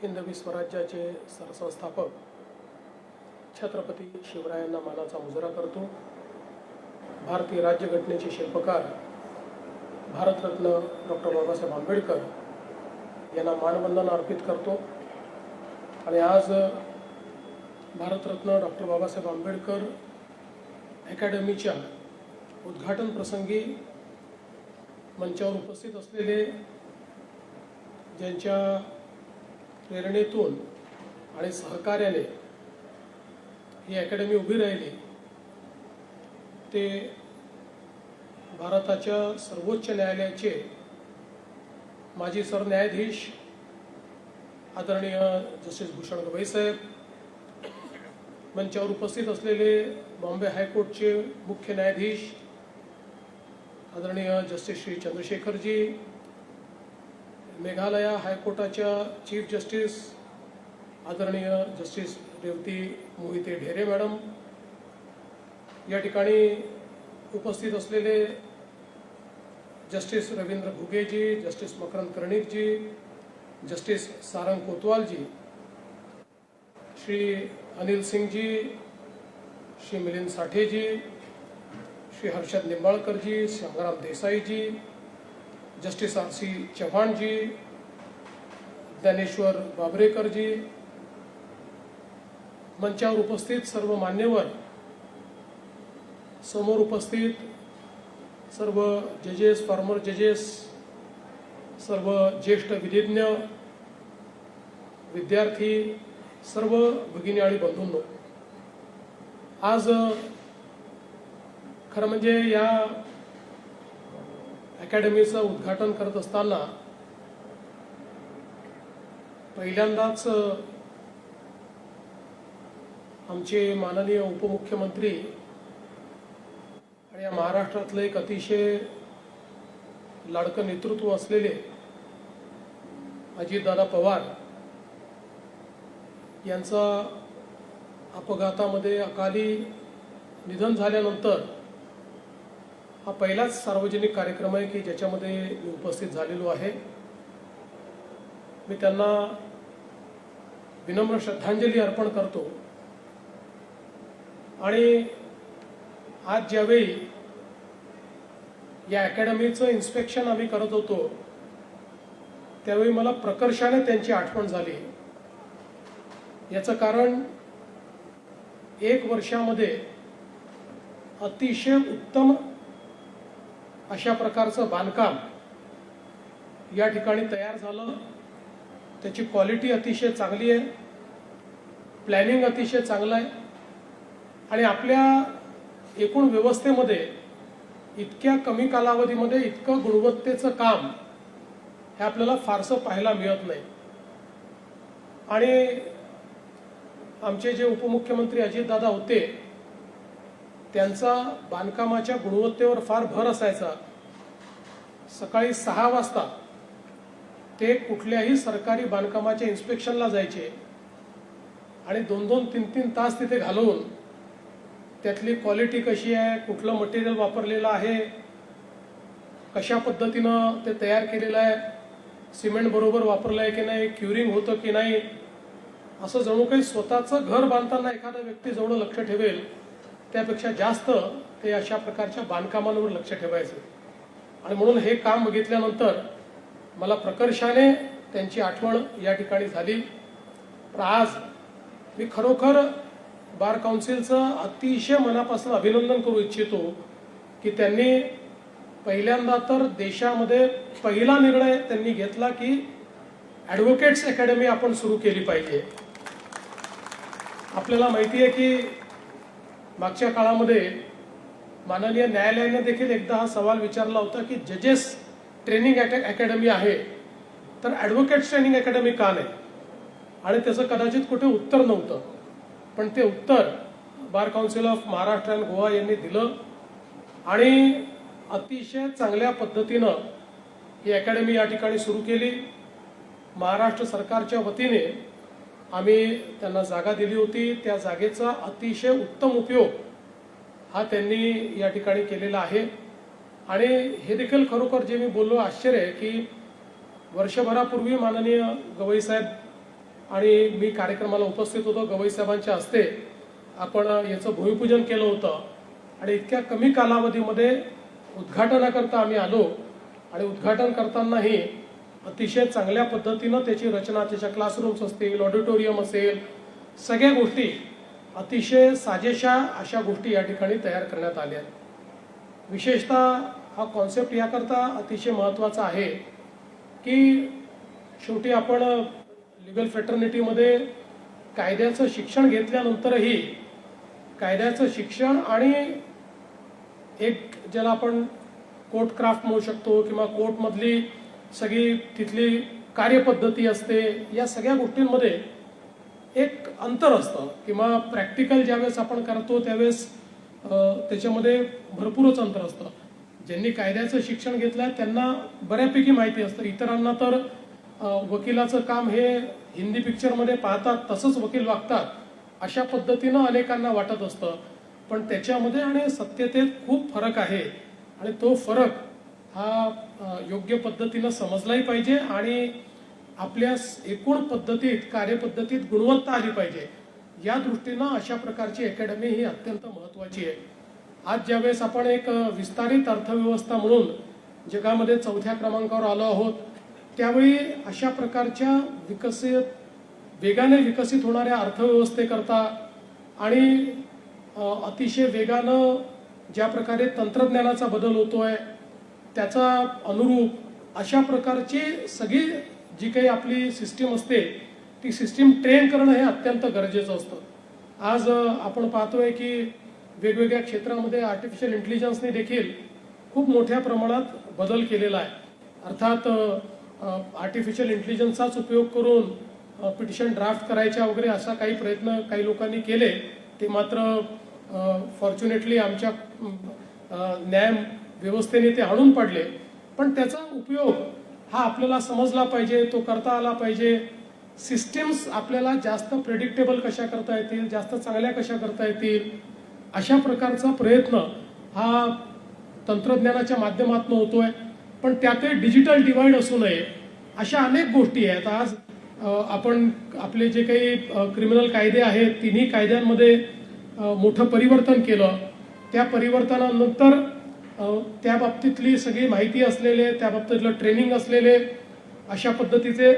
हिंदवी स्वराज्याचे सरसंस्थापक छत्रपती शिवरायांना मानाचा मुजरा करतो। भारतीय राज्यघटनेचे शिल्पकार भारतरत्न डॉक्टर बाबासाहेब आंबेडकर यांना मानवंदना अर्पित करतो। आणि आज भारतरत्न डॉक्टर बाबासाहेब आंबेडकर अकॅडमीच्या उद्घाटन प्रसंगी मंचावर उपस्थित असलेले ज्यांच्या प्रेरणेतून आणि सहकार्याने ही अकॅडमी उभी राहिली ते भारताच्या सर्वोच्च न्यायालयाचे माजी सरन्यायाधीश आदरणीय जस्टिस भूषण गवई साहेब, मंचावर उपस्थित असलेले बॉम्बे हायकोर्टचे मुख्य न्यायाधीश आदरणीय जस्टिस श्री चंद्रशेखरजी, मेघालय हायकोर्टाच्या चीफ जस्टिस आदरणीय जस्टिस रेवती मोहिते ढेरे मॅडम, या ठिकाणी उपस्थित असलेले justice Ravindra Ghugeji, justice Makarand Karnikji, justice Sarang Kotwalji, Shri Anil Singhji, Shri Milind Satheji, Shri Harshad Nimbalkarji, Sangram Desaiji, justice R C. Chavanji, Dnyaneshwar Babrekarji, मंचावर उपस्थित सर्व मान्यवर, समोर उपस्थित सर्व जजेस, फॉर्मर जजेस, सर्व ज्येष्ठ विधिज्ञ, विद्यार्थी, सर्व भगिनी आणि बंधूंनो, आज खरं म्हणजे या अकॅडमीचं उद्घाटन करत असताना पहिल्यांदाच आमचे माननीय उपमुख्यमंत्री आणि या महाराष्ट्रातले एक अतिशय लाडकं नेतृत्व असलेले अजितदादा पवार यांचा अपघातामध्ये अकाली निधन झाल्यानंतर हा पहिलाच सार्वजनिक कार्यक्रम आहे की ज्याच्यामध्ये मी उपस्थित झालेलो आहे। मी त्यांना विनम्र श्रद्धांजली अर्पण करतो। आणि आज ज्यावेळी या अकॅडमीचं इन्स्पेक्शन आम्ही करत होतो त्यावेळी मला प्रकर्षाने त्यांची आठवण झाली। याचं कारण 1 वर्षामध्ये अतिशय उत्तम अशा प्रकारचं बांधकाम या ठिकाणी तयार झालं। त्याची क्वालिटी अतिशय चांगली आहे, प्लॅनिंग अतिशय चांगलं आहे आणि आपल्या एकूण व्यवस्थेमध्ये इतक्या कमी कालावधीमध्ये इतकं गुणवत्तेचं काम हे आपल्याला फारसं पाहायला मिळत नाही। आणि आमचे जे उपमुख्यमंत्री अजितदादा होते त्यांचा बांधकामाच्या गुणवत्तेवर फार भर असायचा। सकाळी 6 वाजता ते कुठल्याही सरकारी बांधकामाच्या इन्स्पेक्शनला जायचे आणि 2-2, 3-3 तास तिथे घालवून त्यातली क्वालिटी कशी आहे, कुठलं मटेरियल वापरलेलं आहे, कशा पद्धतीनं ते तयार केलेलं आहे, सिमेंट बरोबर वापरलं आहे की नाही, क्युरिंग होतं की नाही, असं जणू काही स्वतःचं घर बांधताना एखादा व्यक्ती जेवढं लक्ष ठेवेल त्यापेक्षा जास्त ते अशा प्रकारच्या बांधकामांवर लक्ष ठेवायचं। आणि म्हणून हे काम बघितल्यानंतर मला प्रकर्षाने त्यांची आठवण या ठिकाणी झाली। पण आज मी खरोखर बार काउन्सिलचं अतिशय मनापासून अभिनंदन करू इच्छितो की त्यांनी पहिल्यांदा तर देशामध्ये पहिला निर्णय त्यांनी घेतला की ॲडव्होकेट्स अकॅडमी आपण सुरू केली पाहिजे। आपल्याला माहिती आहे की मागच्या काळामध्ये माननीय न्यायालयाने देखील एकदा हा सवाल विचारला होता की जजेस ट्रेनिंग अकॅडमी आहे तर ॲडव्होकेट्स ट्रेनिंग अकॅडमी का नाही, आणि त्याचं कदाचित कुठे उत्तर नव्हतं। पण ते उत्तर bar council of Maharashtra and Goa यांनी दिलं आणि अतिशय चांगल्या पद्धतीनं ही अकॅडमी या ठिकाणी सुरू केली। महाराष्ट्र सरकारच्या वतीने आम्ही त्यांना जागा दिली होती, त्या जागेचा अतिशय उत्तम उपयोग हा त्यांनी या ठिकाणी केलेला आहे। आणि हे देखील खरोखर जे मी बोललो आश्चर्य आहे की वर्षभरापूर्वी माननीय गवई साहेब आणि मी कार्यक्रमाला उपस्थित होतो. गवई साहेबांच्या हस्ते आपण याचं भूमिपूजन केलं होतं आणि इतक्या कमी कालावधीमध्ये उद्घाटनाकरता आम्ही आलो आणि उद्घाटन करतानाही अतिशय चांगल्या पद्धतीनं त्याची रचना, त्याच्या क्लासरूम्स असतील, ऑडिटोरियम असेल, सगळ्या गोष्टी अतिशय साजेशा अशा गोष्टी या ठिकाणी तयार करण्यात आल्या. विशेषतः हा कॉन्सेप्ट याकरता अतिशय महत्त्वाचा आहे की शेवटी आपण लिगल फ्रेटर्निटीमध्ये कायद्याचं शिक्षण घेतल्यानंतरही कायद्याचं शिक्षण आणि एक ज्याला आपण कोर्ट क्राफ्ट म्हणू शकतो किंवा कोर्टमधली सगळी तिथली कार्यपद्धती असते, या सगळ्या गोष्टींमध्ये एक अंतर असतं किंवा प्रॅक्टिकल ज्यावेळेस आपण करतो त्यावेळेस त्याच्यामध्ये भरपूरच अंतर असतं. ज्यांनी कायद्याचं शिक्षण घेतलं त्यांना बऱ्यापैकी माहिती असतं. इतरांना तर वकिलाचं काम हे हिंदी पिक्चरमध्ये पाहतात तसंच वकील वागतात अशा पद्धतीनं अनेकांना वाटत असतं. पण त्याच्यामध्ये आणि सत्यतेत खूप फरक आहे आणि तो फरक हा योग्य पद्धतीनं समजलाही पाहिजे आणि आपल्या एकूण पद्धतीत, कार्यपद्धतीत गुणवत्ता आली पाहिजे. या दृष्टीनं अशा प्रकारची अकॅडमी ही अत्यंत महत्त्वाची आहे. आज ज्यावेळेस आपण एक विस्तारित अर्थव्यवस्था म्हणून जगामध्ये 4थ्या क्रमांकावर आलो आहोत, त्यावेळी अशा प्रकारच्या वेगाने विकसित होणाऱ्या अर्थव्यवस्थेकरता आणि अतिशय वेगानं ज्या प्रकारे तंत्रज्ञानाचा बदल होतोय त्याचा अनुरूप अशा प्रकारची सगळी जी काही आपली सिस्टीम असते ती सिस्टीम ट्रेन करणं हे अत्यंत गरजेचं असतं. आज आपण पाहतोय की वेगवेगळ्या क्षेत्रामध्ये आर्टिफिशियल इंटेलिजन्सने देखील खूप मोठ्या प्रमाणात बदल केलेला आहे. अर्थात आर्टिफिशियल इंटेलिजन्सचाच उपयोग करून पिटिशन ड्राफ्ट करायच्या वगैरे असा काही प्रयत्न काही लोकांनी केले, ते मात्र फॉर्च्युनेटली आमच्या न्याय व्यवस्थेने ते आणून पडले. पण त्याचा उपयोग हा आपल्याला समजला पाहिजे, तो करता आला पाहिजे. सिस्टीम्स आपल्याला जास्त प्रेडिक्टेबल कशा करता येतील, जास्त चांगल्या कशा करता येतील अशा प्रकारचा प्रयत्न हा तंत्रज्ञानाच्या माध्यमातून होतोय. पण त्यातही डिजिटल डिवाइड असू नये अशा अनेक गोष्टी आहेत. आज आपण आपले जे काही क्रिमिनल कायदे आहेत तिन्ही कायद्यांमध्ये मोठं परिवर्तन केलं. त्या परिवर्तनानंतर त्या बाबतीतली सगळी माहिती असलेले, त्या बाबतीतलं ट्रेनिंग असलेले अशा पद्धतीचे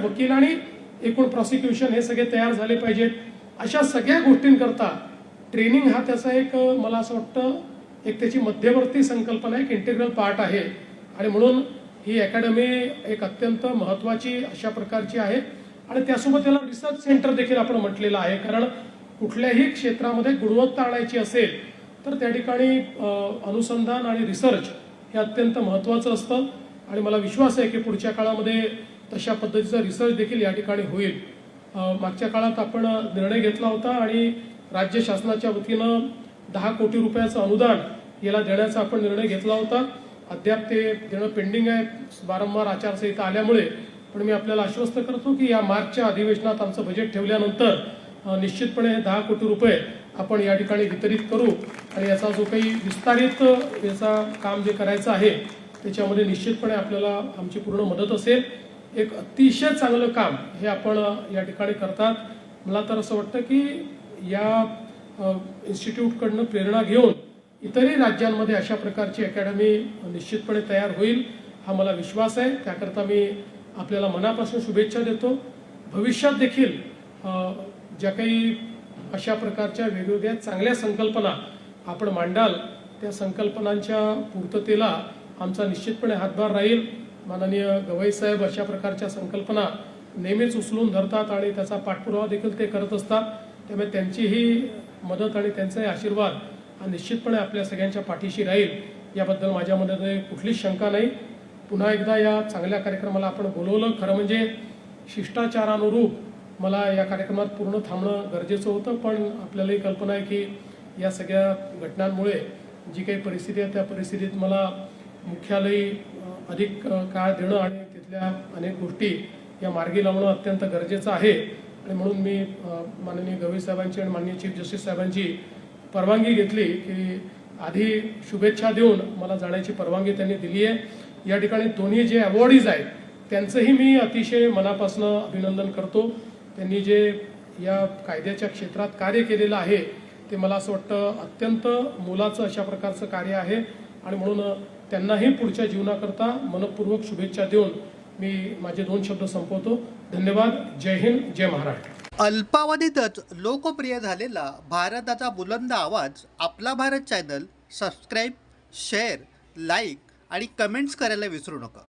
वकील आणि एकूण प्रॉसिक्युशन हे सगळे तयार झाले पाहिजेत. अशा सगळ्या गोष्टींकरता ट्रेनिंग हा त्याचा एक मला असं वाटतं एक त्याची मध्यवर्ती संकल्पना, एक इंटिग्रल पार्ट आहे आणि म्हणून ही अकॅडमी एक अत्यंत महत्त्वाची अशा प्रकारची आहे. आणि त्यासोबत त्याला रिसर्च सेंटर देखील आपण म्हटलेलं आहे, कारण कुठल्याही क्षेत्रामध्ये गुणवत्ता आणायची असेल तर त्या ठिकाणी अनुसंधान आणि रिसर्च हे अत्यंत महत्त्वाचं असतं आणि मला विश्वास आहे की पुढच्या काळामध्ये तशा पद्धतीचा रिसर्च देखील या ठिकाणी होईल. मागच्या काळात आपण निर्णय घेतला होता आणि राज्य शासनाच्या वतीनं 10 कोटी रुपयाचं अनुदान याला देण्याचा आपण निर्णय घेतला होता. अद्याप ते देणं पेंडिंग आहे वारंवार आचारसंहिता आल्यामुळे. पण मी आपल्याला आश्वस्त करतो की या मार्चच्या अधिवेशनात आमचं बजेट ठेवल्यानंतर निश्चितपणे 10 कोटी रुपये आपण या ठिकाणी वितरित करू आणि याचा जो काही विस्तारित याचा काम जे करायचं आहे त्याच्यामध्ये निश्चितपणे आपल्याला आमची पूर्ण मदत असेल. एक अतिशय चांगलं काम हे आपण या ठिकाणी करतात. मला तर असं वाटतं की या इन्स्टिट्यूटकडनं प्रेरणा घेऊन इतरही राज्यांमध्ये अशा प्रकारची अकॅडमी निश्चितपणे तयार होईल हा मला विश्वास आहे. त्याकरता मी आपल्याला मनापासून शुभेच्छा देतो. भविष्यात देखील ज्या काही अशा प्रकारच्या वेगवेगळ्या चांगल्या संकल्पना आपण मांडाल त्या संकल्पनांच्या पूर्ततेला आमचा निश्चितपणे हातभार राहील. माननीय गवई साहेब अशा प्रकारच्या संकल्पना नेहमीच उचलून धरतात आणि त्याचा पाठपुरावा देखील ते करत असतात. त्यामुळे त्यांचीही मदत आणि त्यांचाही आशीर्वाद हा निश्चितपणे आपल्या सगळ्यांच्या पाठीशी राहील याबद्दल माझ्यामध्ये कुठलीच शंका नाही. पुन्हा एकदा या चांगल्या कार्यक्रमाला आपण बोलवलं. खरं म्हणजे शिष्टाचारानुरूप मला या कार्यक्रमात पूर्ण थांबणं गरजेचं होतं, पण आपल्यालाही कल्पना आहे की या सगळ्या घटनांमुळे जी काही परिस्थिती आहे त्या परिस्थितीत मला मुख्यालयी अधिक काळ देणं आणि तिथल्या अनेक गोष्टी या मार्गी लावणं अत्यंत गरजेचं आहे. आणि म्हणून मी माननीय गवई साहेबांची आणि माननीय चीफ जस्टिस साहेबांची परवानगी घेतली की आधी शुभेच्छा देऊन मला जाण्याची परवानगी त्यांनी दिली आहे. या ठिकाणी दोन्ही जे अवॉर्डीज आहेत त्यांचंही मी अतिशय मनापासून अभिनंदन करतो. त्यांनी जे या कायद्याच्या क्षेत्रात कार्य केलेलं आहे ते मला असं वाटतं अत्यंत मोलाचं अशा प्रकारचं कार्य आहे आणि म्हणून त्यांनाही पुढच्या जीवनाकरता मनपूर्वक शुभेच्छा देऊन मी माझे 2 शब्द संपवतो. धन्यवाद. जय हिंद, जय महाराष्ट्र. अल्पावधीतच लोकप्रिय झालेला भारताचा बुलंद आवाज आपला Bharat channel subscribe, share, like आणि कमेंट्स करायला विसरू नका.